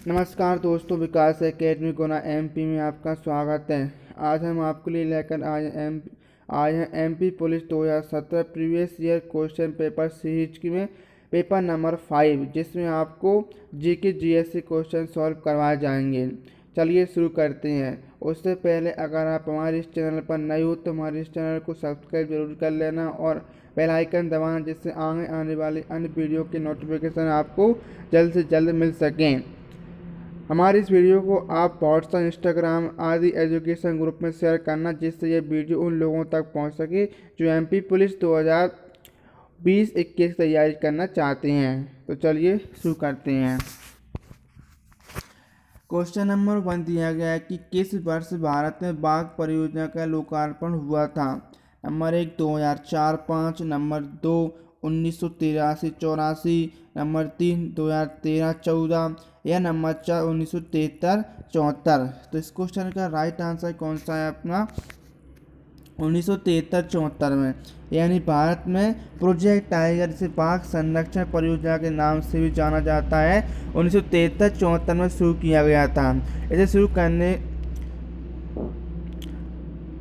नमस्कार दोस्तों, विकास एकेडमी गुना एमपी में आपका स्वागत है। आज हम आपके लिए लेकर आए हैं MP police 2017 previous year question paper series में पेपर नंबर 5, जिसमें आपको जीके जीएससी क्वेश्चन सॉल्व करवाए जाएंगे। चलिए शुरू करते हैं। उससे पहले अगर आप हमारे इस चैनल पर नए हो तो हमारे इस चैनल को सब्सक्राइब जरूर कर लेना और बेल आइकन दबाना, जिससे आगे आने वाले अन्य वीडियो के नोटिफिकेशन आपको जल्द से जल्द मिल सकें। हमारी इस वीडियो को आप व्हाट्सएप, इंस्टाग्राम आदि एजुकेशन ग्रुप में शेयर करना, जिससे ये वीडियो उन लोगों तक पहुंच सके जो एमपी पुलिस 2020-21 की तैयारी करना चाहते हैं। तो चलिए शुरू करते हैं। क्वेश्चन नंबर 1 दिया गया है कि किस वर्ष भारत में बाघ परियोजना का लोकार्पण हुआ था। नंबर 1 2004-05, नंबर 2 1983-84, नंबर 3 2013-14 या नंबर 4 1973-74। तो इस क्वेश्चन का राइट आंसर कौन सा है अपना 1973-74 में, यानी भारत में प्रोजेक्ट टाइगर, जिसे बाघ संरक्षण परियोजना के नाम से भी जाना जाता है, 1973-74 में शुरू किया गया था। इसे शुरू करने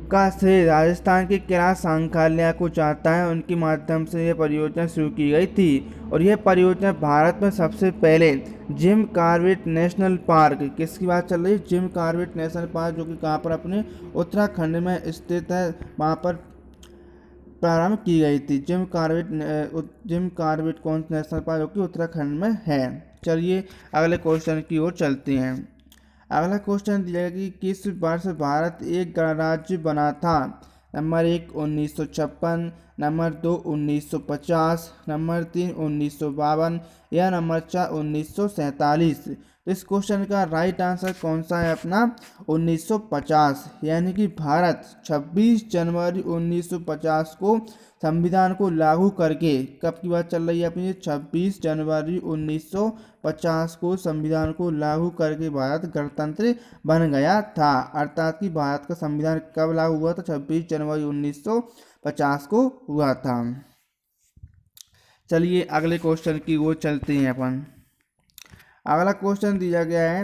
का श्रेय राजस्थान के कैलाश सांग्राल्या को जाता है। उनके माध्यम से यह परियोजना शुरू की गई थी और यह परियोजना भारत में सबसे पहले जिम कॉर्बेट नेशनल पार्क, किसकी बात चल रही है, जिम कॉर्बेट नेशनल पार्क, जो कि कहाँ पर अपने उत्तराखंड में स्थित है, वहाँ पर प्रारंभ की गई थी। जिम कॉर्बेट कौन नेशनल पार्क, जो कि उत्तराखंड में है। चलिए अगले क्वेश्चन की ओर चलते हैं। अगला क्वेश्चन दिया गया कि किस वर्ष भारत एक गणराज्य बना था। नंबर 1 1956, नंबर 2 1950, नंबर 3 1952 या नंबर 4 1947। तो इस क्वेश्चन का राइट आंसर कौन सा है अपना 1950, यानी कि भारत 26 जनवरी 1950 को संविधान को लागू करके, कब की बात चल रही है अपनी, 26 जनवरी 1950 को संविधान को लागू करके भारत गणतंत्र बन गया था। अर्थात कि भारत का संविधान कब लागू हुआ था, 26 जनवरी 1950 को हुआ था। चलिए अगले क्वेश्चन की ओर चलते हैं अपन। अगला क्वेश्चन दिया गया है,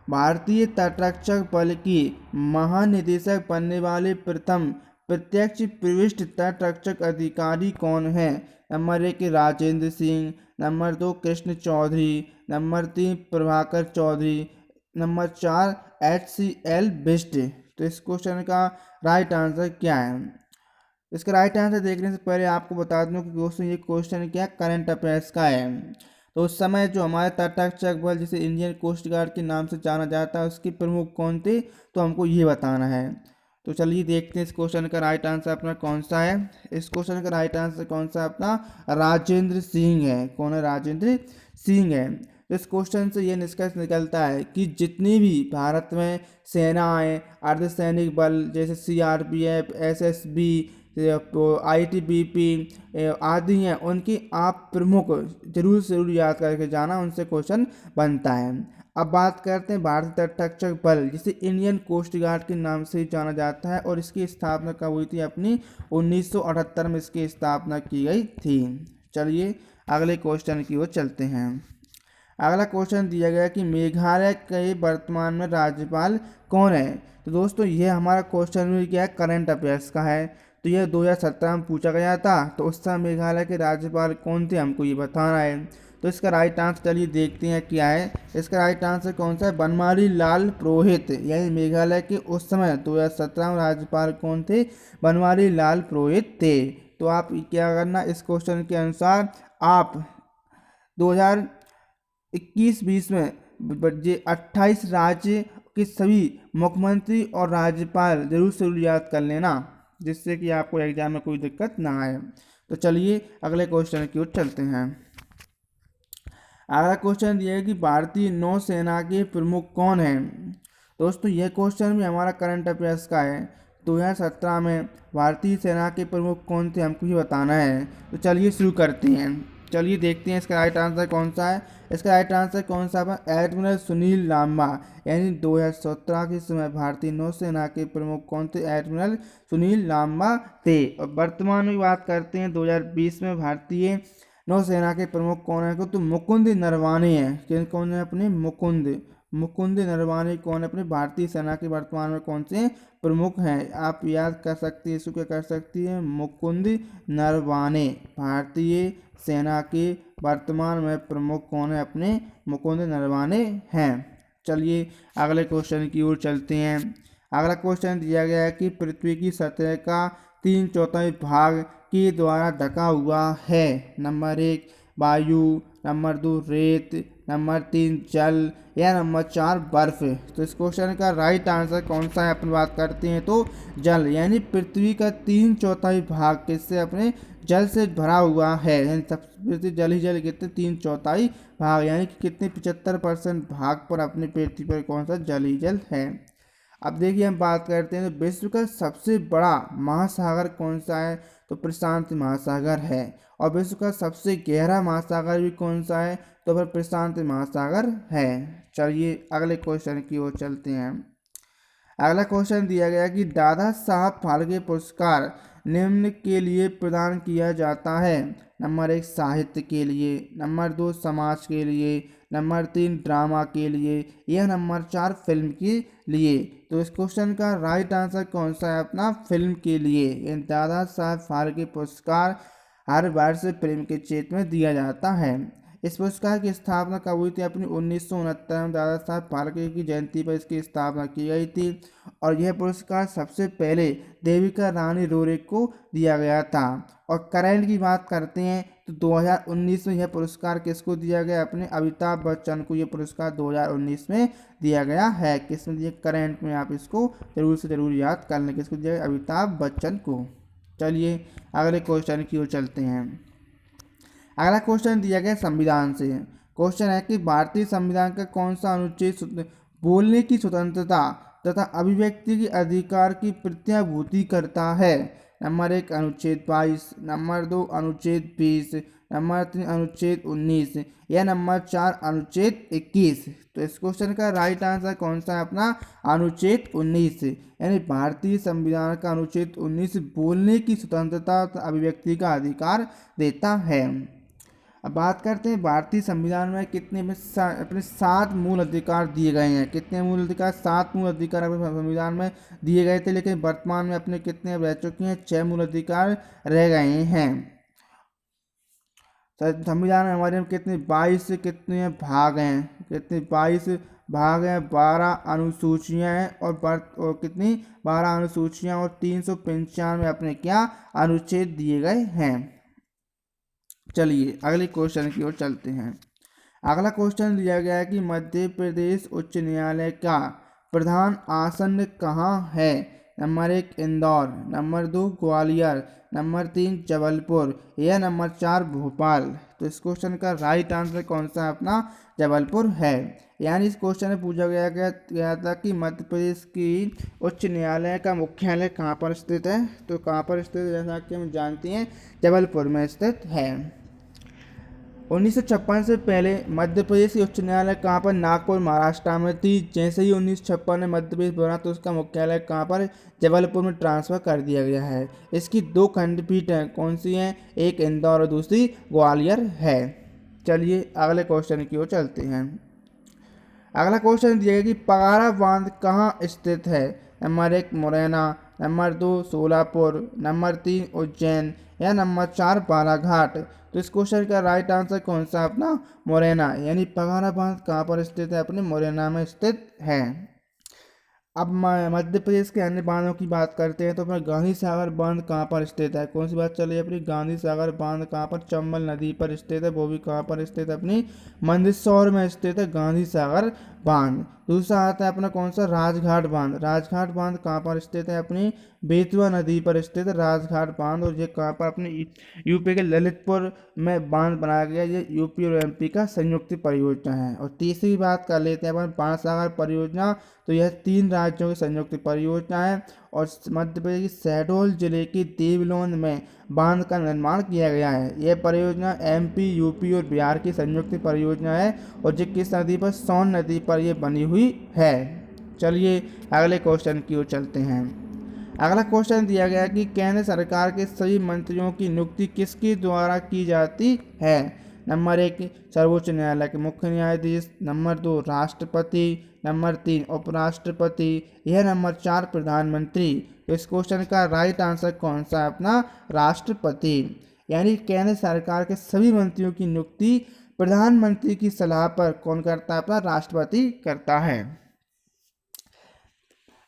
भारतीय तटरक्षक बल की महानिदेशक बनने वाले प्रथम प्रत्यक्ष प्रविष्ट तटरक्षक अधिकारी कौन है। Number 1 Rajendra Singh, number 2 Krishna Chaudhary, number 3 Prabhakar Chaudhary, number 4 HCL Bisht. तो इस क्वेश्चन का राइट आंसर क्या है। इसका राइट आंसर देखने से पहले आपको बता दूं कि दोस्तों ये क्वेश्चन क्या करंट अफेयर्स का है। तो उस समय जो हमारे तटरक्षक बल, जिसे इंडियन कोस्ट गार्ड के नाम से जाना जाता है, उसके प्रमुख कौन थे, तो हमको ये बताना है। तो चलिए देखते हैं इस क्वेश्चन का राइट आंसर अपना कौन सा है। इस क्वेश्चन का राइट आंसर कौन सा अपना राजेंद्र सिंह है। कौन है, राजेंद्र सिंह है। तो इस क्वेश्चन से ये निष्कर्ष निकलता है कि जितनी भी भारत में सेनाएं, अर्धसैनिक बल जैसे CRPF, SSB, ITBP आदि हैं, उनकी आप प्रमुख जरूर से जरूर याद करके जाना, उनसे क्वेश्चन बनता है। अब बात करते हैं भारतीय तटरक्षक बल, जिसे इंडियन कोस्ट गार्ड के नाम से जाना जाता है, और इसकी स्थापना कब हुई थी अपनी 1978 में इसकी स्थापना की गई थी। चलिए अगले क्वेश्चन की ओर चलते हैं। अगला क्वेश्चन दिया गया कि मेघालय के वर्तमान में राज्यपाल कौन है। तो दोस्तों ये हमारा क्वेश्चन में क्या है, करंट अफेयर्स का है। तो यह 2017 में पूछा गया था। तो उस समय मेघालय के राज्यपाल कौन थे, हमको ये बताना है। तो इसका राइट आंसर चलिए देखते हैं क्या है। इसका राइट आंसर कौन सा है, बनवारी लाल पुरोहित, यानी मेघालय के उस समय 2017 में राज्यपाल कौन थे, बनवारी लाल पुरोहित थे। तो आप क्या करना, इस क्वेश्चन के अनुसार आप 2021-20 में 28 राज्य के सभी मुख्यमंत्री और राज्यपाल जरूर से जरूर याद कर लेना, जिससे कि आपको एग्जाम में कोई दिक्कत ना आए। तो चलिए अगले क्वेश्चन की ओर चलते हैं। अगला क्वेश्चन दिया है कि भारतीय नौसेना के प्रमुख कौन हैं। दोस्तों यह क्वेश्चन भी हमारा करंट अफेयर्स का है। 2017 में भारतीय सेना के प्रमुख कौन थे, हमको ये बताना है। तो चलिए शुरू करते हैं। चलिए देखते हैं इसका राइट आंसर कौन सा है। इसका राइट आंसर कौन सा है, एडमिरल सुनील लांबा, यानी 2017 के समय भारतीय नौसेना के प्रमुख कौन थे, एडमिरल सुनील लांबा थे। और वर्तमान में बात करते हैं 2020 में भारतीय नौसेना के प्रमुख कौन है? तो मुकुंद नरवाने हैं। कौन है अपने? मुकुंद नरवाने कौन है? अपने भारतीय सेना के वर्तमान में कौन से प्रमुख हैं? आप याद कर सकते हैं, इसको क्या कर सकती है? मुकुंद नरवाने भारतीय सेना के वर्तमान में प्रमुख कौन है? अपने मुकुंद नरवाने हैं। चलिए अगले क्वेश्चन की ओर चलते हैं। अगला क्वेश्चन दिया गया है कि पृथ्वी की सतह का 3/4 भाग के द्वारा ढका हुआ है। नंबर 1 वायु, नंबर 2 रेत, नंबर 3 जल या नंबर 4 बर्फ। तो इस क्वेश्चन का राइट आंसर कौन सा है? अपन बात करते हैं तो जल, यानी पृथ्वी का 3/4 भाग किससे? अपने जल से भरा हुआ है। यानी पृथ्वी जल ही जल कितने? 3/4 भाग, यानी कि कितने? 75% भाग पर अपनी पृथ्वी पर कौन सा? जल ही जल है। अब देखिए हम बात करते हैं तो विश्व का सबसे बड़ा महासागर कौन सा है? तो प्रशांत महासागर है। और विश्व का सबसे गहरा महासागर भी कौन सा है? तो फिर प्रशांत महासागर है। चलिए अगले क्वेश्चन की ओर चलते हैं। अगला क्वेश्चन दिया गया कि दादा साहब फाल्के पुरस्कार निम्न के लिए प्रदान किया जाता है। नंबर 1 साहित्य के लिए, नंबर 2 समाज के लिए, नंबर 3 ड्रामा के लिए या नंबर 4 फिल्म के लिए। तो इस क्वेश्चन का राइट आंसर कौन सा है? अपना फिल्म के लिए। दादा साहब फाल्के पुरस्कार हर वर्ष फिल्म के क्षेत्र में दिया जाता है। इस पुरस्कार की स्थापना कब हुई थी? अपनी 1969 में दादा साहब फाल्के की जयंती पर इसकी स्थापना की गई थी। और यह पुरस्कार सबसे पहले देविका रानी रोरे को दिया गया था। और करंट की बात करते हैं तो 2019 में यह पुरस्कार किसको दिया गया? अपने अमिताभ बच्चन को यह पुरस्कार 2019 में दिया गया है। किस में दिया? करंट में। आप इसको जरूर से जरूर याद कर लें, किसको दिया गया? अमिताभ बच्चन को। चलिए अगले क्वेश्चन की ओर चलते हैं। अगला क्वेश्चन दिया गया संविधान से। क्वेश्चन है कि भारतीय संविधान का कौन सा अनुच्छेद बोलने की स्वतंत्रता तथा अभिव्यक्ति के अधिकार की प्रत्याभूति करता है? नंबर 1 अनुच्छेद 22, नंबर 2 अनुच्छेद 20, नंबर 3 अनुच्छेद 19 या नंबर 4 अनुच्छेद 21। तो इस क्वेश्चन का राइट आंसर कौन सा है? अपना अनुच्छेद 19, यानी भारतीय संविधान का अनुच्छेद 19 बोलने की स्वतंत्रता अभिव्यक्ति का अधिकार देता है। अब बात करते हैं भारतीय संविधान में कितने अपने 7 मूल अधिकार दिए गए हैं। कितने मूल अधिकार? 7 मूल अधिकार अपने संविधान में दिए गए थे, लेकिन वर्तमान में अपने कितने रह चुके हैं? 6 मूल अधिकार रह गए हैं। संविधान में हमारे में कितने 22 से कितने भाग हैं? कितने 22 भाग हैं, 12 अनुसूचियां हैं और कितनी 12 अनुसूचियां और 395 अपने क्या अनुच्छेद दिए गए हैं। चलिए अगले क्वेश्चन की ओर चलते हैं। अगला क्वेश्चन दिया गया है कि मध्य प्रदेश उच्च न्यायालय का प्रधान आसन कहाँ है? Number 1 Indore, number 2 Gwalior, number 3 Jabalpur या नंबर 4 भोपाल। तो इस क्वेश्चन का राइट आंसर कौन सा है? अपना जबलपुर है। यानी इस क्वेश्चन में पूछा गया था कि मध्य प्रदेश की उच्च न्यायालय का मुख्यालय कहाँ पर स्थित है? तो कहाँ पर स्थित है? जैसा कि हम जानते हैं जबलपुर में स्थित है। 1956 से पहले मध्य प्रदेश की उच्च न्यायालय कहाँ पर? नागपुर महाराष्ट्र में थी। जैसे ही 1956 में मध्य प्रदेश बना तो उसका मुख्यालय कहाँ पर? जबलपुर में ट्रांसफ़र कर दिया गया है। इसकी 2 खंडपीठ हैं, कौन सी हैं? एक इंदौर और दूसरी ग्वालियर है। चलिए अगले क्वेश्चन की ओर चलते हैं। अगला क्वेश्चन दिया गया कि पगारा बांध कहाँ स्थित है? Number 1 Morena, number 2 Solapur, number 3 Ujjain या नंबर 4 बालाघाट। तो इस क्वेश्चन का राइट आंसर कौन सा? अपना मुरैना, यानी पगारा बांध कहाँ पर स्थित है? अपने मुरैना में स्थित है। अब मध्य प्रदेश के अन्य बांधों की बात करते हैं तो अपना गांधी सागर बांध कहाँ पर स्थित है? कौन सी बात चल रही है अपनी? गांधी सागर बांध कहाँ पर? चंबल नदी पर स्थित है। वो भी कहाँ पर स्थित है? अपनी मंदसौर में स्थित है गांधी सागर बांध। दूसरा आता है अपना कौन सा? राजघाट बांध। राजघाट बांध कहाँ पर स्थित है? अपनी बेतवा नदी पर स्थित है राजघाट बांध। और ये कहाँ पर? अपने यूपी के ललितपुर में बांध बनाया गया। ये यूपी और एमपी का संयुक्त परियोजना है। और तीसरी बात कर लेते हैं अपन बाणसागर परियोजना। तो यह 3 राज्यों की संयुक्त परियोजना है और मध्य प्रदेश की शहडोल जिले के देवलोन में बांध का निर्माण किया गया है। यह परियोजना एमपी, यूपी और बिहार की संयुक्त परियोजना है और ये किस नदी पर? सोन नदी पर यह बनी हुई है। चलिए अगले क्वेश्चन की ओर चलते हैं। अगला क्वेश्चन दिया गया कि केंद्र सरकार के सभी मंत्रियों की नियुक्ति किसके द्वारा की जाती है। नंबर 1 सर्वोच्च न्यायालय के मुख्य न्यायाधीश, नंबर 2 राष्ट्रपति, नंबर 3 उपराष्ट्रपति, यह नंबर 4 प्रधानमंत्री। तो इस क्वेश्चन का राइट आंसर कौन सा है अपना, राष्ट्रपति। यानी केंद्र सरकार के सभी मंत्रियों की नियुक्ति प्रधानमंत्री की सलाह पर कौन करता है, अपना राष्ट्रपति करता है।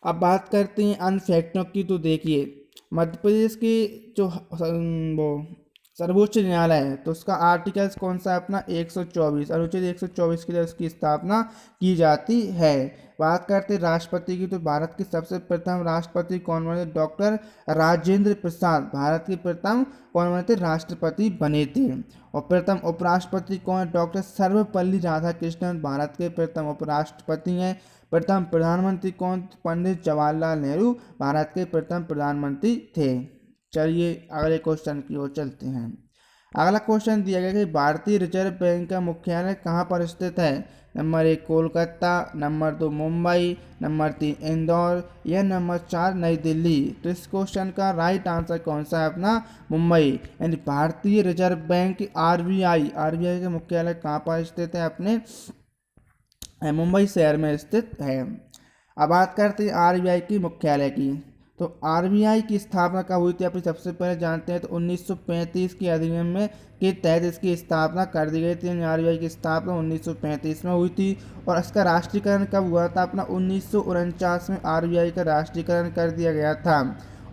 अब बात करते हैं अन्य फैक्टों की। तो देखिए मध्य प्रदेश के जो वो सर्वोच्च न्यायालय है तो उसका आर्टिकल्स कौन सा है अपना 124, अनुच्छेद 124 के लिए उसकी स्थापना की जाती है। बात करते हैं राष्ट्रपति की। तो भारत के सबसे प्रथम राष्ट्रपति कौन बने, डॉक्टर राजेंद्र प्रसाद भारत के प्रथम कौन बने थे, राष्ट्रपति बने थे। और प्रथम उपराष्ट्रपति कौन है, डॉक्टर सर्वपल्ली राधाकृष्णन भारत के प्रथम उपराष्ट्रपति हैं। प्रथम प्रधानमंत्री कौन, पंडित जवाहरलाल नेहरू भारत के प्रथम प्रधानमंत्री थे। चलिए अगले क्वेश्चन की ओर चलते हैं। अगला क्वेश्चन दिया गया कि भारतीय रिजर्व बैंक का मुख्यालय कहाँ पर स्थित है। Number 1 Kolkata, number 2 Mumbai, number 3 Indore, या नंबर 4 नई दिल्ली। तो इस क्वेश्चन का राइट आंसर कौन सा है अपना, मुंबई। यानी भारतीय रिजर्व बैंक आरबीआई का मुख्यालय कहाँ पर स्थित है, अपने मुंबई शहर में स्थित है। अब बात करते हैं आरबीआई की मुख्यालय की। तो आरबीआई की स्थापना कब हुई थी, अपनी सबसे पहले जानते हैं। तो 1935 के अधिनियम में के तहत इसकी स्थापना कर दी गई थी। आरबीआई की स्थापना 1935 में हुई थी। और इसका राष्ट्रीयकरण कब हुआ था अपना, 1949 में आरबीआई का राष्ट्रीयकरण कर दिया गया था।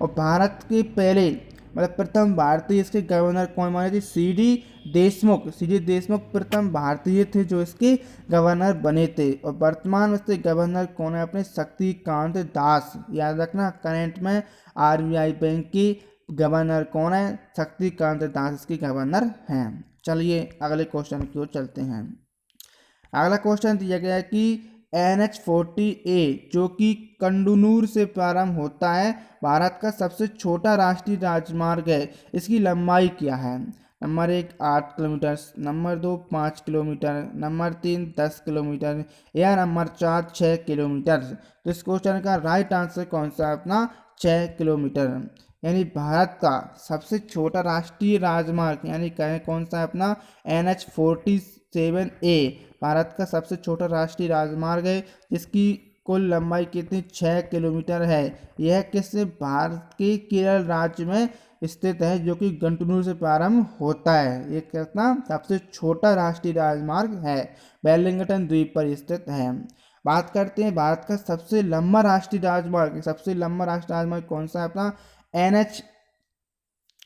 और भारत के पहले मतलब प्रथम भारतीय इसके गवर्नर कौन बने थे, सी डी देशमुख प्रथम भारतीय थे जो इसके गवर्नर बने थे। और वर्तमान में इसके गवर्नर कौन है, अपने शक्तिकांत दास। याद रखना करंट में आरबीआई बैंक की गवर्नर कौन है, शक्तिकांत दास इसके गवर्नर हैं। चलिए अगले क्वेश्चन की ओर चलते हैं। अगला क्वेश्चन दिया गया है कि NH-40A जो कि कंडूनूर से प्रारंभ होता है भारत का सबसे छोटा राष्ट्रीय राजमार्ग है, इसकी लंबाई क्या है। Number 1 8 kilometre, number 2 5 kilometre, number 3 10 kilometre, या नंबर 4 6 किलोमीटर। तो इस क्वेश्चन का राइट आंसर कौन सा है अपना, 6 किलोमीटर। यानी भारत का सबसे छोटा राष्ट्रीय राजमार्ग यानी कहें कौन सा है अपना, NH-47A भारत का सबसे छोटा राष्ट्रीय राजमार्ग है, जिसकी कुल लंबाई कितनी, 6 किलोमीटर है। यह किस भारत के केरल राज्य में स्थित है जो कि गंटनूर से प्रारंभ होता है। ये कितना सबसे छोटा राष्ट्रीय राजमार्ग है, वेलिंगटन द्वीप पर स्थित है। बात करते हैं भारत का सबसे लंबा राष्ट्रीय राजमार्ग कौन सा है अपना, NH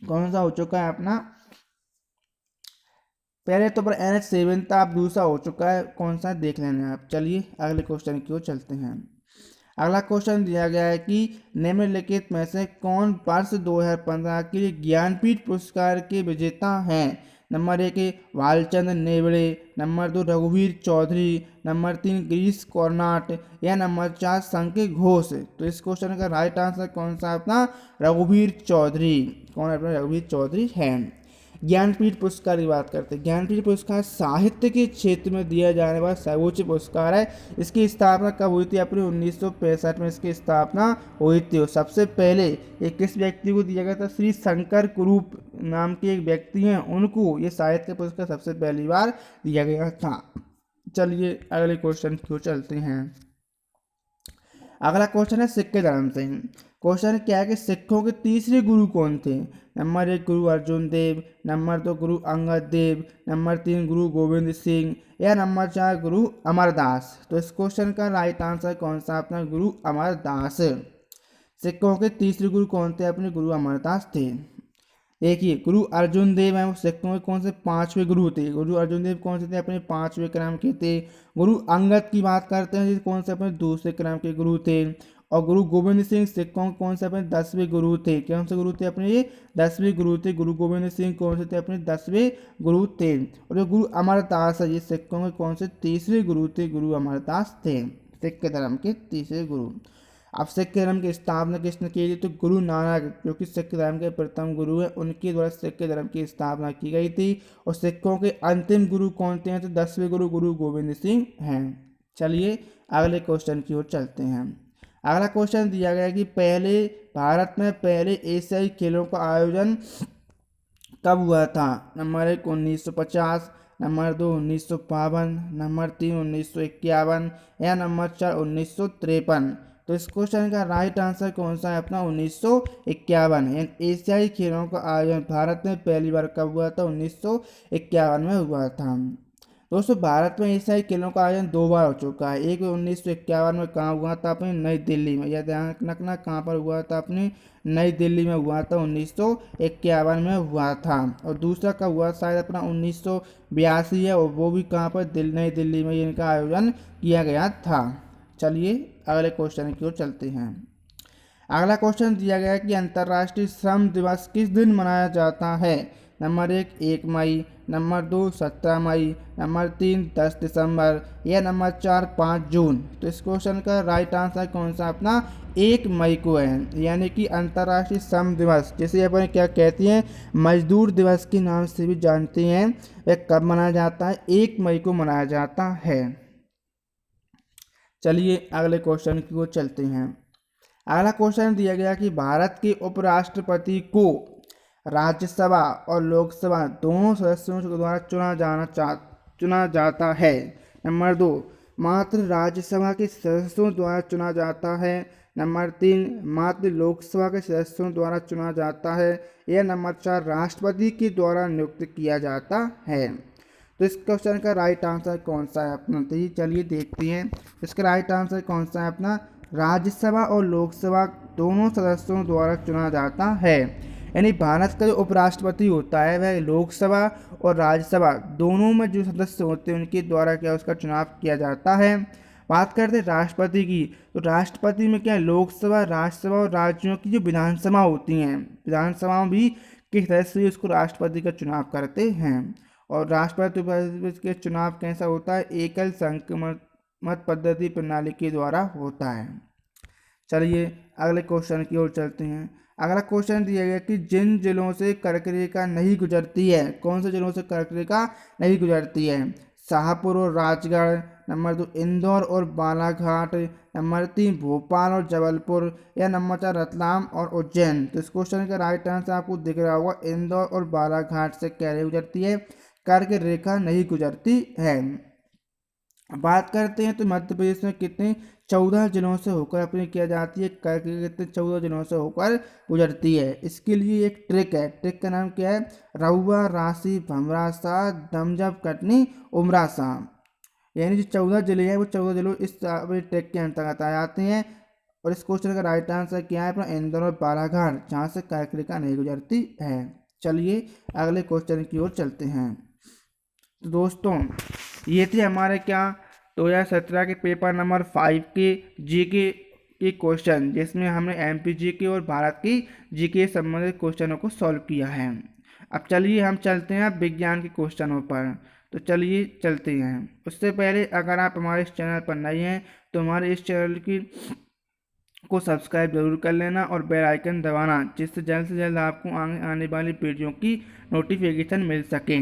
कौन सा हो चुका है अपना, पहले तो पर NH-7 था, अब दूसरा हो चुका है, कौन सा देख लेना आप। चलिए अगले क्वेश्चन की ओर चलते हैं। अगला क्वेश्चन दिया गया है कि निम्नलिखित में से कौन वर्ष 2015 के लिए ज्ञानपीठ पुरस्कार के विजेता हैं। नंबर 1 भालचंद्र नेवड़े, नंबर 2 रघुवीर चौधरी, नंबर 3 गिरीश कर्नाड, या नंबर 4 संजय घोष। तो इस क्वेश्चन का राइट आंसर कौन सा है अपना, रघुवीर चौधरी। कौन है अपना, रघुवीर चौधरी है। ज्ञानपीठ पुरस्कार की बात करते हैं। ज्ञानपीठ पुरस्कार साहित्य के क्षेत्र में दिया जाने वाला सर्वोच्च पुरस्कार है। इसकी स्थापना कब हुई थी, अपने 1965 में इसकी स्थापना हुई थी। और सबसे पहले ये किस व्यक्ति को दिया गया था, श्री शंकर कुरूप नाम के एक व्यक्ति हैं, उनको ये साहित्य पुरस्कार सबसे पहली बार दिया गया था। चलिए अगले क्वेश्चन की ओर चलते हैं। अगला क्वेश्चन है सिख के धर्म से। क्वेश्चन क्या है कि सिखों के तीसरे गुरु कौन थे। नंबर 1 गुरु अर्जुन देव, नंबर 2 गुरु अंगद देव, नंबर 3 गुरु गोविंद सिंह, या नंबर 4 गुरु अमरदास। तो इस क्वेश्चन का राइट आंसर कौन सा अपना, गुरु अमरदास। सिखों के तीसरे गुरु कौन थे, अपने गुरु अमरदास थे। देखिए गुरु अर्जुन देव हैं वो सिखों के कौन से 5वें गुरु थे। गुरु अर्जुन देव कौन से थे, अपने 5वें क्रम के थे। गुरु अंगद की बात करते हैं जिस कौन से अपने 2 क्रम के गुरु थे। और गुरु गोविंद सिंह सिखों के कौन से अपने 10वें गुरु थे। कौन से गुरु थे अपने, ये 10वें गुरु थे। गुरु गोविंद सिंह कौन से थे, अपने 10वें गुरु थे। और जो गुरु अमरदास है ये सिखों के कौन से तीसरे गुरु थे, गुरु अमरदास थे, सिख के धर्म के तीसरे गुरु। अब सिख धर्म की स्थापना किसने की थी, तो गुरु नानक जो कि सिख धर्म के प्रथम गुरु हैं, उनके द्वारा सिख धर्म की स्थापना की गई थी। और सिखों के अंतिम गुरु कौन थे, तो 10वें गुरु गुरु गोविंद सिंह हैं। चलिए अगले क्वेश्चन की ओर चलते हैं। अगला क्वेश्चन दिया गया है कि भारत में पहले एशियाई खेलों का आयोजन कब हुआ था। नंबर 1 1950, नंबर 2 1952, नंबर 3 1951 या नंबर 4 1953। तो इस क्वेश्चन का राइट आंसर कौन सा है अपना 1951। एशियाई खेलों का आयोजन भारत में पहली बार कब हुआ था, 1951 में हुआ था। दोस्तों भारत में एशियाई खेलों का आयोजन 2 बार हो चुका है। एक 1951 में कहाँ हुआ था, अपने नई दिल्ली में। यह ध्यान रखना कहाँ पर हुआ था, अपनी नई दिल्ली में हुआ था, 1951 में हुआ था। और दूसरा कब हुआ शायद अपना 1982 है, और वो भी कहाँ पर नई दिल्ली में इनका आयोजन किया गया था। चलिए अगले क्वेश्चन की ओर चलते हैं। अगला क्वेश्चन दिया गया है कि अंतर्राष्ट्रीय श्रम दिवस किस दिन मनाया जाता है। नंबर 1 मई, नंबर 2 17 मई, नंबर 3 10 दिसंबर या नंबर 4 5 जून। तो इस क्वेश्चन का राइट आंसर कौन सा अपना 1 मई को है। यानी कि अंतर्राष्ट्रीय श्रम दिवस, जिसे अपन क्या कहते हैं, मजदूर दिवस के नाम से भी जानते हैं, वह कब मनाया जाता है, 1 मई को मनाया जाता है। चलिए अगले क्वेश्चन की ओर चलते हैं। अगला क्वेश्चन दिया गया कि भारत के उपराष्ट्रपति को राज्यसभा और लोकसभा दोनों सदस्यों के द्वारा चुना जाता है। नंबर 2 मात्र राज्यसभा के सदस्यों द्वारा चुना जाता है। नंबर 3 मात्र लोकसभा के सदस्यों द्वारा चुना जाता है या नंबर 4 राष्ट्रपति के द्वारा नियुक्त किया जाता है। तो इस क्वेश्चन का राइट आंसर कौन सा है अपना, तो ये चलिए देखते हैं। इसका राइट आंसर कौन सा है अपना, राज्यसभा और लोकसभा दोनों सदस्यों द्वारा चुना जाता है। यानी भारत का जो उपराष्ट्रपति होता है वह लोकसभा और राज्यसभा दोनों में जो सदस्य होते हैं उनके द्वारा क्या उसका चुनाव किया जाता है। बात करते हैं राष्ट्रपति की, तो राष्ट्रपति में क्या लोकसभा, राज्यसभा और राज्यों की जो विधानसभा होती हैं, विधानसभा भी के सदस्य उसको राष्ट्रपति का चुनाव करते हैं। और राष्ट्रपति के चुनाव कैसा होता है, एकल संक्रमत पद्धति प्रणाली के द्वारा होता है। चलिए अगले क्वेश्चन की ओर चलते हैं। अगला क्वेश्चन दिया गया कि जिन जिलों से कर्क रेखा नहीं गुजरती है, कौन से जिलों से कर्क रेखा नहीं गुजरती है। शाहपुर और राजगढ़, नंबर 2 इंदौर और बालाघाट, नंबर 3 भोपाल और जबलपुर या नंबर 4 रतलाम और उज्जैन। तो इस क्वेश्चन का राइट आंसर आपको दिख रहा होगा, इंदौर और बालाघाट से क्या गुजरती है, कर्क रेखा नहीं गुजरती है। बात करते हैं तो मध्य प्रदेश में कितने 14 जिलों से होकर अपनी किया जाती है, कर्क कितने 14 जिलों से होकर गुजरती है। इसके लिए एक ट्रिक है, ट्रिक का नाम क्या है, रहुआ, राशि, भमरासा, दमजब, कटनी, उमरासा। यानी जो 14 जिले हैं वो 14 जिलों इस ट्रिक के अंतर्गत आ जाते हैं। और इस क्वेश्चन का राइट आंसर क्या है अपना इंदौर और बालाघाट, जहाँ से कर्क रेखा नहीं गुजरती है। चलिए अगले क्वेश्चन की ओर चलते हैं। तो दोस्तों ये थे हमारे क्या 2017 के पेपर नंबर 5 के जीके के क्वेश्चन, जिसमें हमने एमपी जीके और भारत की जीके संबंधित क्वेश्चनों को सॉल्व किया है। अब चलिए हम चलते हैं विज्ञान के क्वेश्चनों पर। तो चलिए चलते हैं। उससे पहले अगर आप हमारे इस चैनल पर नए हैं तो हमारे इस चैनल को सब्सक्राइब जरूर कर लेना और बेल आइकन दबाना, जिससे जल्द से जल्द आपको आने वाली वीडियो की नोटिफिकेशन मिल सके।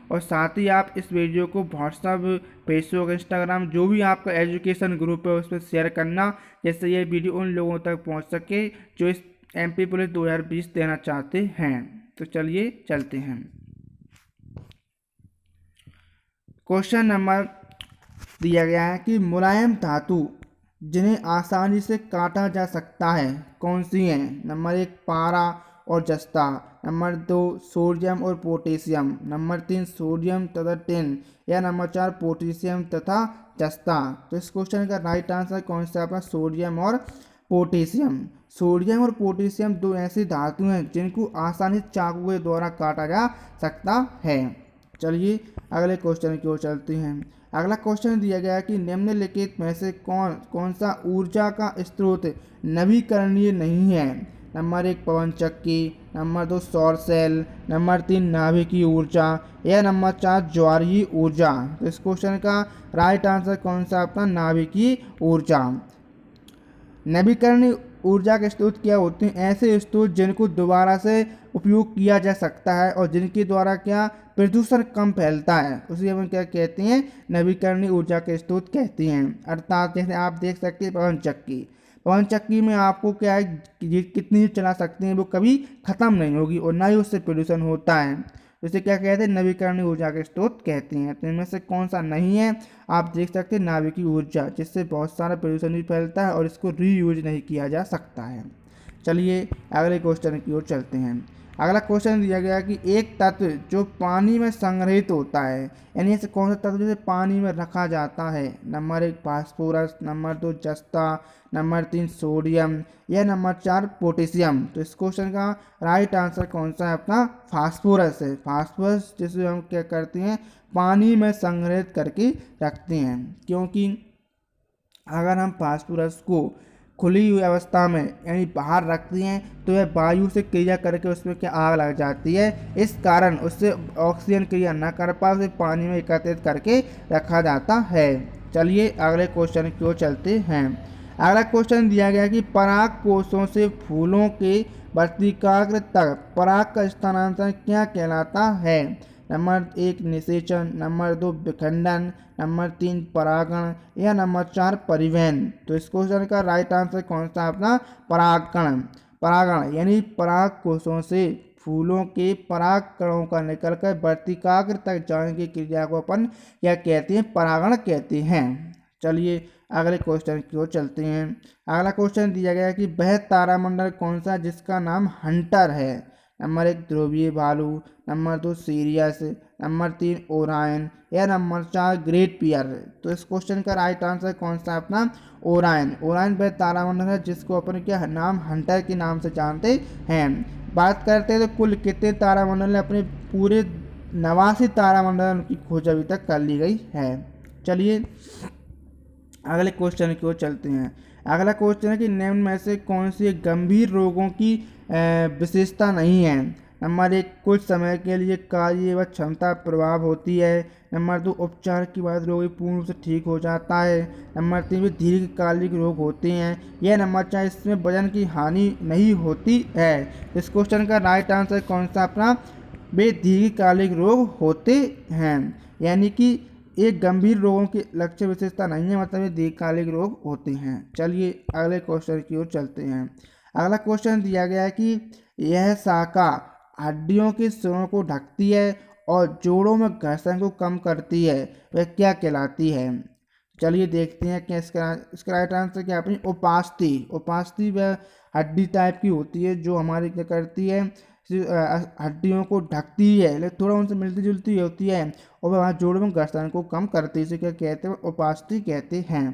और साथ ही आप इस वीडियो को व्हाट्सएप, फेसबुक, इंस्टाग्राम जो भी आपका एजुकेशन ग्रुप है उस पर शेयर करना, जिससे ये वीडियो उन लोगों तक पहुंच सके जो इस एमपी पुलिस 2020 देना चाहते हैं। तो चलिए चलते हैं। क्वेश्चन नंबर दिया गया है कि मुलायम धातु जिन्हें आसानी से काटा जा सकता है कौन सी हैं। नंबर 1 पारा और जस्ता, नंबर 2 सोडियम और पोटेशियम, नंबर 3 सोडियम तथा टिन या नंबर 4 पोटेशियम तथा जस्ता। तो इस क्वेश्चन का राइट आंसर कौन सा है, सोडियम और पोटेशियम। सोडियम और पोटेशियम दो ऐसी धातु हैं जिनको आसानी से चाकू के द्वारा काटा जा सकता है। चलिए अगले क्वेश्चन की ओर चलते हैं। अगला क्वेश्चन दिया गया है कि निम्नलिखित में से कौन सा ऊर्जा का स्रोत नवीकरणीय नहीं है। नंबर 1 पवन चक्की, नंबर 2 सौर सेल, नंबर 3 नाभिकीय ऊर्जा या नंबर 4 ज्वारीय ऊर्जा। तो इस क्वेश्चन का राइट आंसर कौन सा अपना नाभिकीय ऊर्जा। नवीकरणीय ऊर्जा के स्रोत क्या होते हैं, ऐसे स्रोत जिनको दोबारा से उपयोग किया जा सकता है और जिनके द्वारा क्या प्रदूषण कम फैलता है, उसे हम क्या कहते हैं, नवीकरणीय ऊर्जा के स्रोत कहते हैं। अर्थात जैसे आप देख सकते हैं पवन चक्की में आपको क्या है कि ये कितनी चला सकते हैं वो कभी ख़त्म नहीं होगी और ना ही उससे प्रदूषण होता है। इसे क्या कहते हैं, नवीकरणीय ऊर्जा के स्रोत कहते हैं। तो इनमें से कौन सा नहीं है, आप देख सकते हैं नाभिकीय ऊर्जा, जिससे बहुत सारा प्रदूषण भी फैलता है और इसको रीयूज नहीं किया जा सकता है। चलिए अगले क्वेश्चन की ओर चलते हैं। अगला क्वेश्चन दिया गया कि एक तत्व जो पानी में संग्रहित होता है, यानी ऐसे कौन सा तत्व जिसे पानी में रखा जाता है। नंबर 1 फास्फोरस, नंबर 2 जस्ता, नंबर 3 सोडियम या नंबर 4 पोटेशियम। तो इस क्वेश्चन का राइट आंसर कौन सा है, अपना फास्फोरस है। फास्फोरस जिसे हम क्या करते हैं, पानी में संग्रहित करके रखते हैं, क्योंकि अगर हम फास्फोरस को खुली हुई अवस्था में यानी बाहर रखते हैं तो यह वायु से क्रिया करके उसमें क्या आग लग जाती है, इस कारण उससे ऑक्सीजन क्रिया न कर पाए उसे पानी में एकत्रित करके रखा जाता है। चलिए अगले क्वेश्चन की ओर चलते हैं। अगला क्वेश्चन दिया गया कि पराग कोषों से फूलों के वर्तिकाग्र तक पराग का स्थानांतरण क्या कहलाता है। नंबर 1 निषेचन, नंबर 2 विखंडन, नंबर 3 परागण या नंबर 4 परिवहन। तो इस क्वेश्चन का राइट आंसर कौन सा है, अपना परागण। परागण यानी पराग कोषों से फूलों के पराग कणों का निकलकर वर्तिकाग्र तक जाने की क्रिया को अपन क्या कहते हैं, परागण कहते हैं। चलिए अगले क्वेश्चन की ओर चलते हैं। अगला क्वेश्चन दिया गया कि वह तारामंडल कौन सा जिसका नाम हंटर है। नंबर 1 ध्रुवीय भालू, नंबर 2 सीरियस, नंबर 3 ओरायन या नंबर 4 ग्रेट पियर। तो इस क्वेश्चन का राइट आंसर कौन सा है, अपना ओरायन। ओरायन वह तारामंडल है जिसको अपन क्या नाम हंटर के नाम से जानते हैं। बात करते हैं तो कुल कितने तारामंडल है, अपने पूरे 89 तारामंडल की खोज अभी तक कर ली गई है। चलिए अगले क्वेश्चन की ओर चलते हैं। अगला क्वेश्चन है कि निम्न में से कौन सी गंभीर रोगों की विशेषता नहीं है। नंबर 1 कुछ समय के लिए कार्य व क्षमता प्रभाव होती है। नंबर 2 उपचार के बाद रोगी पूर्ण रूप से ठीक हो जाता है। नंबर 3 वे दीर्घकालिक रोग होते हैं। यह नंबर 4 इसमें वजन की हानि नहीं होती है। इस क्वेश्चन का राइट आंसर कौन सा, अपना वे दीर्घकालिक रोग होते हैं, यानी कि एक गंभीर रोगों की लक्ष्य विशेषता नहीं है, मतलब ये दीर्घकालिक रोग होते हैं। चलिए अगले क्वेश्चन की ओर चलते हैं। अगला क्वेश्चन दिया गया है कि यह शाखा हड्डियों के सिरों को ढकती है और जोड़ों में घर्षण को कम करती है, वह क्या कहलाती है। चलिए देखते हैं कि इसका राइट आंसर क्या, अपनी उपास्थि। उपास्थि वह हड्डी टाइप की होती है जो हमारी क्या करती है, हड्डियों को ढकती है, लेकिन थोड़ा उनसे मिलती जुलती होती है और वह जोड़ों में घर्षण को कम करती है, इसे क्या कहते हैं, उपास्थि कहते हैं।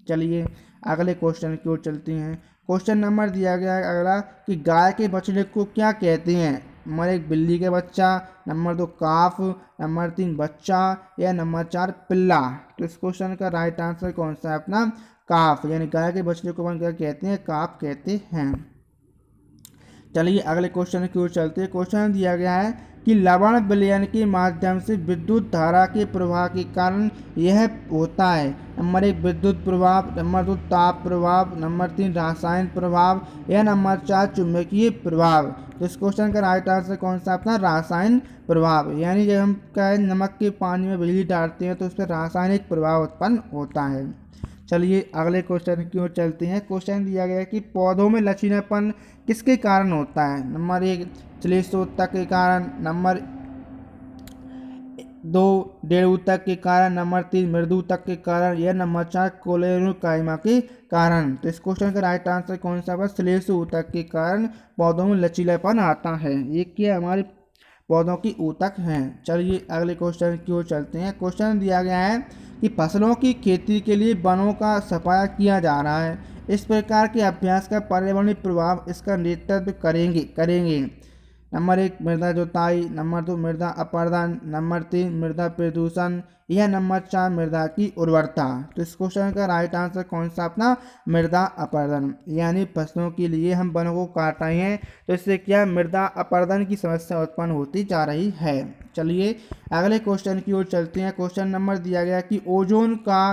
चलिए अगले क्वेश्चन की ओर चलते हैं। क्वेश्चन नंबर दिया गया है अगला कि गाय के बछड़े को क्या कहते हैं। नंबर 1 बिल्ली के बच्चा, नंबर 2 काफ, नंबर 3 बच्चा या नंबर 4 पिल्ला। तो इस क्वेश्चन का राइट आंसर कौन सा है, अपना काफ, यानी गाय के बछड़े को अपन क्या कहते हैं, काफ कहते हैं। चलिए अगले क्वेश्चन की ओर चलते हैं। क्वेश्चन दिया गया है कि लवण विलयन के माध्यम से विद्युत धारा के प्रवाह के कारण यह होता है। नंबर 1 विद्युत प्रभाव, नंबर 2 ताप प्रभाव, नंबर 3 रासायनिक प्रभाव या नंबर 4 चुंबकीय प्रभाव। तो इस क्वेश्चन का राइट आंसर कौन सा, अपना रासायनिक प्रभाव, यानी जब हम क्या है नमक के पानी में बिजली डालते हैं तो उस पर रासायनिक प्रभाव उत्पन्न होता है। चलिए अगले क्वेश्चन की ओर चलते हैं। क्वेश्चन दिया गया है कि पौधों में लचीलापन किसके कारण होता है। नंबर 1 श्लेषोत्तक के कारण, नंबर 2 डेढ़ ऊतक के कारण, नंबर 3 मृदु ऊतक के कारण या नंबर 4 कोलेनोकाइमा के कारण। तो इस क्वेश्चन का राइट आंसर कौन सा है, श्लेष ऊतक के कारण पौधों में लचीलापन आता है। ये क्या हमारे पौधों की ऊतक हैं। चलिए अगले क्वेश्चन की ओर चलते हैं। क्वेश्चन दिया गया है कि फसलों की खेती के लिए वनों का सफाया किया जा रहा है। इस प्रकार के अभ्यास का पर्यावरणीय प्रभाव इसका नेतृत्व करेंगे। नंबर 1 मृदा जुताई, नंबर 2 मृदा अपरदन, नंबर 3 मृदा प्रदूषण या नंबर 4 मृदा की उर्वरता। तो इस क्वेश्चन का राइट आंसर कौन सा, अपना मृदा अपरदन, यानी फसलों के लिए हम वनों को काट रहे हैं तो इससे क्या मृदा अपरदन की समस्या उत्पन्न होती जा रही है। चलिए अगले क्वेश्चन की ओर चलते हैं। क्वेश्चन नंबर दिया गया कि ओजोन का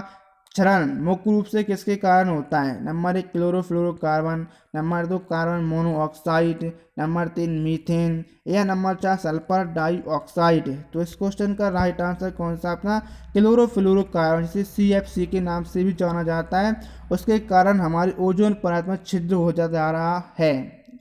क्षरण मुख्य रूप से किसके कारण होता है? Number 1 chlorofluorocarbon, number 2 carbon monoxide, number 3 methane, या नंबर 4 सल्फर डाइऑक्साइड। तो इस क्वेश्चन का राइट आंसर कौन सा अपना? क्लोरोफ्लोरोकार्बन, जिसे CFC के नाम से भी जाना जाता है। उसके कारण हमारी ओजोन परत में छिद्र होता जा रहा है।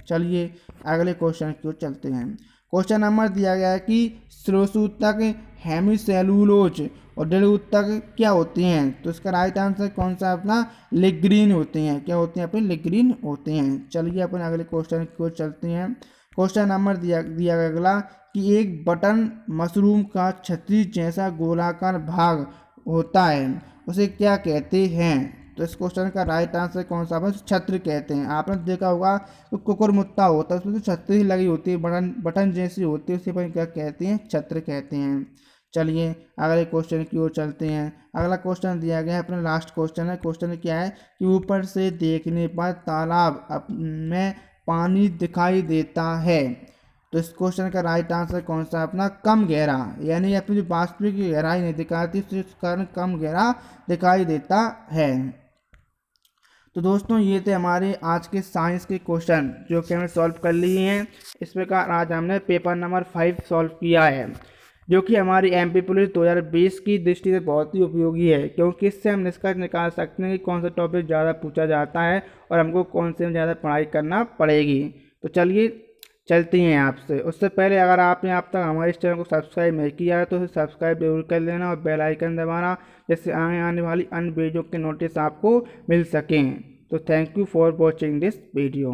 चलिए अगले क्वेश्चन की ओर चलते हैं। क्वेश्चन नंबर दिया गया है कि श्लेष्मूतक, हेमिसेलुलोज और दृढ़ ऊतक क्या होती हैं? तो इसका राइट आंसर कौन सा अपना? लिग्रीन होते हैं। क्या होते हैं अपने? लिग्रीन होते हैं। चलिए अपन अगले क्वेश्चन की ओर चलते हैं। क्वेश्चन नंबर दिया गया अगला कि एक बटन मशरूम का छतरी जैसा गोलाकार भाग होता है, उसे क्या कहते हैं? तो इस क्वेश्चन का राइट आंसर कौन सा? बस छत्र कहते हैं। आपने देखा होगा तो कुकुरमुत्ता होता है, उसमें तो छतरी ही लगी होती है, बटन बटन जैसी होती है, उसे अपन क्या कहते हैं? छत्र कहते हैं। चलिए अगले क्वेश्चन की ओर चलते हैं। अगला क्वेश्चन दिया गया है अपना लास्ट क्वेश्चन है। क्वेश्चन क्या है कि ऊपर से देखने पर तालाब में पानी दिखाई देता है। तो इस क्वेश्चन का राइट आंसर कौन सा? अपना कम गहरा, यानी अपनी जो वास्तविक गहराई नहीं दिखाती, उसके कारण कम गहरा दिखाई देता है। तो दोस्तों ये थे हमारे आज के साइंस के क्वेश्चन जो कि हमने सॉल्व कर लिए हैं। इस प्रकार आज हमने पेपर नंबर 5 सॉल्व किया है, जो कि हमारी MP पुलिस 2020 की दृष्टि से बहुत ही उपयोगी है, क्योंकि इससे हम निष्कर्ष निकाल सकते हैं कि कौन सा टॉपिक ज़्यादा पूछा जाता है और हमको कौन से में ज़्यादा पढ़ाई करना पड़ेगी। तो चलिए चलती हैं आपसे। उससे पहले अगर आपने अब तक हमारे इस चैनल को सब्सक्राइब नहीं किया है तो उसे सब्सक्राइब जरूर कर लेना और बेल आइकन दबाना, जिससे आने वाली अन्य वीडियो के नोटिस आपको मिल सकें। तो thank you for watching this video.